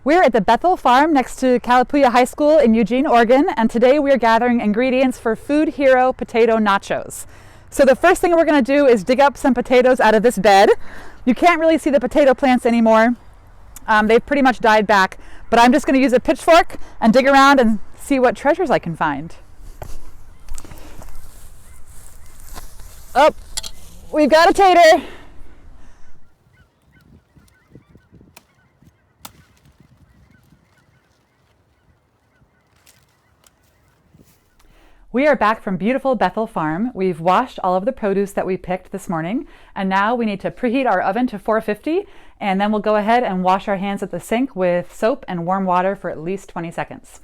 We're at the Bethel Farm next to Calapooya High School in Eugene, Oregon, and today we are gathering ingredients for Food Hero potato nachos. So the first thing we're going to do is dig up some potatoes out of this bed. You can't really see the potato plants anymore. They've pretty much died back, but I'm just going to use a pitchfork and dig around and see what treasures I can find. Oh, we've got a tater. We are back from beautiful Bethel Farm. We've washed all of the produce that we picked this morning, and now we need to preheat our oven to 450, and then we'll go ahead and wash our hands at the sink with soap and warm water for at least 20 seconds.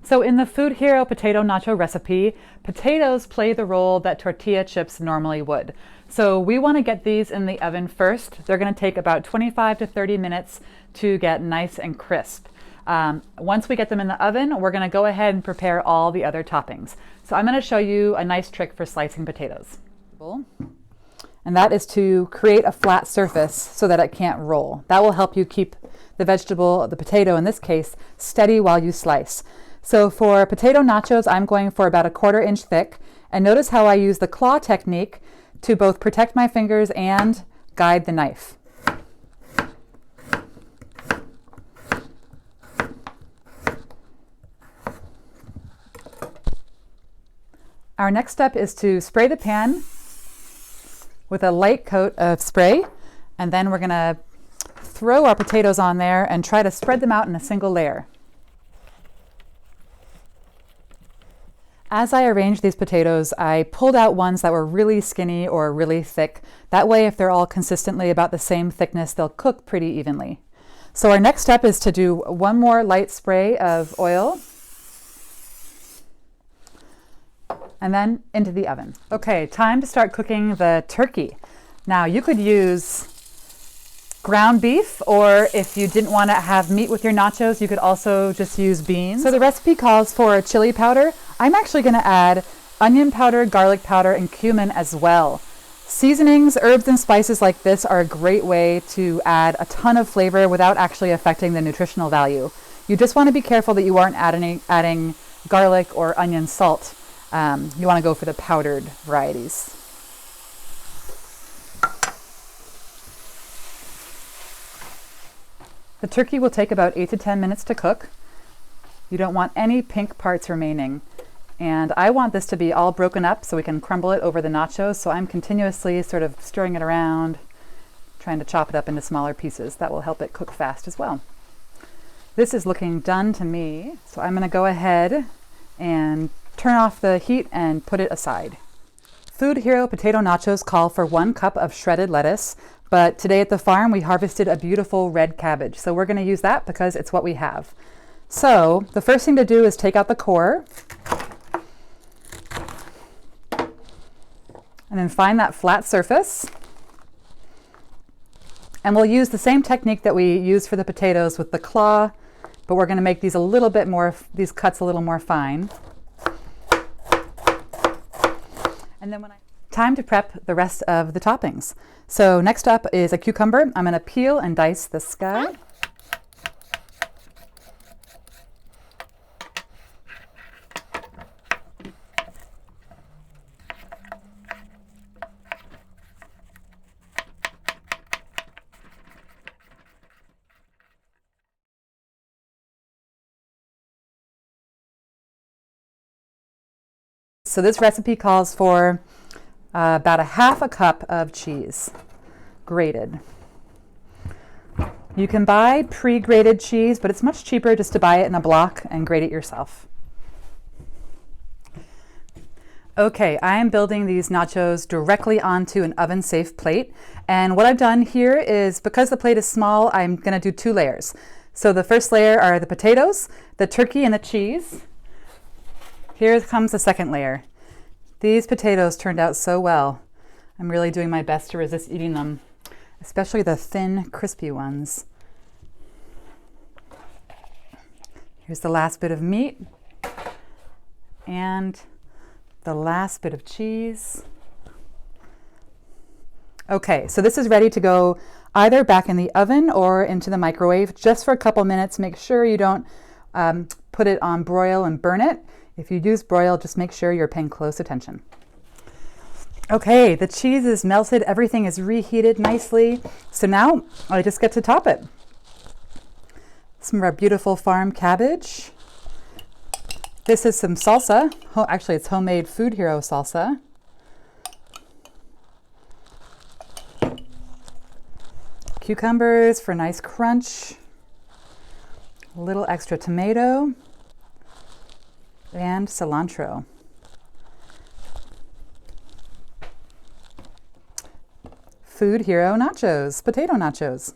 So in the Food Hero potato nacho recipe, potatoes play the role that tortilla chips normally would. So we want to get these in the oven first. They're going to take about 25 to 30 minutes to get nice and crisp. Once we get them in the oven, we're going to go ahead and prepare all the other toppings. So I'm going to show you a nice trick for slicing potatoes. And that is to create a flat surface so that it can't roll. That will help you keep the vegetable, the potato in this case, steady while you slice. So for potato nachos, I'm going for about 1/4 inch thick. And notice how I use the claw technique to both protect my fingers and guide the knife. Our next step is to spray the pan with a light coat of spray, and then we're going to throw our potatoes on there and try to spread them out in a single layer. As I arranged these potatoes, I pulled out ones that were really skinny or really thick. That way, if they're all consistently about the same thickness, they'll cook pretty evenly. So our next step is to do one more light spray of oil, and then into the oven. Okay, time to start cooking the turkey. Now you could use ground beef, or if you didn't want to have meat with your nachos, you could also just use beans. So the recipe calls for chili powder. I'm actually going to add onion powder, garlic powder, and cumin as well. Seasonings, herbs, and spices like this are a great way to add a ton of flavor without actually affecting the nutritional value. You just want to be careful that you aren't adding garlic or onion salt. You want to go for the powdered varieties. The turkey will take about 8 to 10 minutes to cook. You don't want any pink parts remaining. And I want this to be all broken up so we can crumble it over the nachos. So I'm continuously sort of stirring it around, trying to chop it up into smaller pieces. That will help it cook fast as well. This is looking done to me. So I'm going to go ahead and turn off the heat and put it aside. Food Hero potato nachos call for 1 cup of shredded lettuce, but today at the farm we harvested a beautiful red cabbage. So we're going to use that because it's what we have. So the first thing to do is take out the core and then find that flat surface. And we'll use the same technique that we used for the potatoes with the claw, but we're going to make these these cuts a little more fine. And then time to prep the rest of the toppings. So next up is a cucumber. I'm going to peel and dice this guy. So this recipe calls for about 1/2 cup of cheese, grated. You can buy pre-grated cheese, but it's much cheaper just to buy it in a block and grate it yourself. Okay, I am building these nachos directly onto an oven-safe plate. And what I've done here is, because the plate is small, I'm going to do 2 layers. So the first layer are the potatoes, the turkey, and the cheese. Here comes the second layer. These potatoes turned out so well. I'm really doing my best to resist eating them, especially the thin, crispy ones. Here's the last bit of meat and the last bit of cheese. Okay, so this is ready to go either back in the oven or into the microwave just for a couple minutes. Make sure you don't put it on broil and burn it. If you use broil, just make sure you're paying close attention. Okay, the cheese is melted, everything is reheated nicely. So now I just get to top it. Some of our beautiful farm cabbage. This is some salsa. Oh, actually, it's homemade Food Hero salsa. Cucumbers for nice crunch. A little extra tomato. And cilantro. Food Hero nachos, potato nachos.